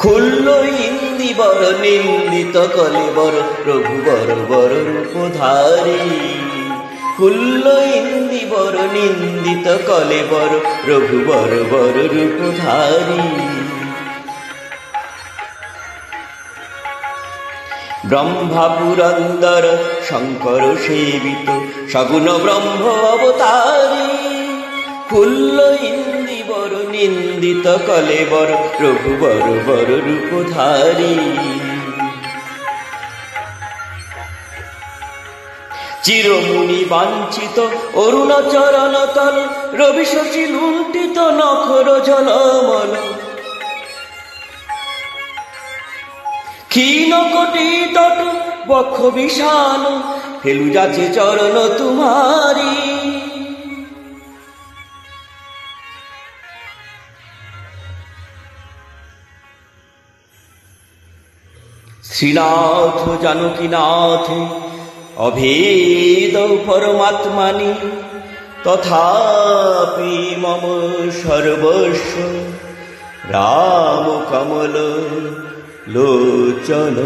খুলল ইন্দিবর নিন্দিত কলেবর প্রভু বর বর রূপধারী। খুলল ইন্দিবর নিন্দিত কলেবর প্রভু বর বর রূপধারী। ব্রহ্মা পুরন্দর শঙ্কর সেবিত সগুণ ব্রহ্ম অবতারী। খুলল ইন্দিবর নিন্দিত কলেবর প্রভু বর বর রূপধারী। চিরমুনি বাঞ্ছিত অরুণ চরণ তল রবি শশী লুণ্ঠিত নখর ঝলমল। ক্ষীণ কোটি তট বক্ষ বিশাল ফেলু যাচ্ছে চরণ তোমারি। শ্রীনাথ জানকীনাথ অভেদ পরমাত্মানি তথাপি মম সর্বস্ব রাম কমল লোচন।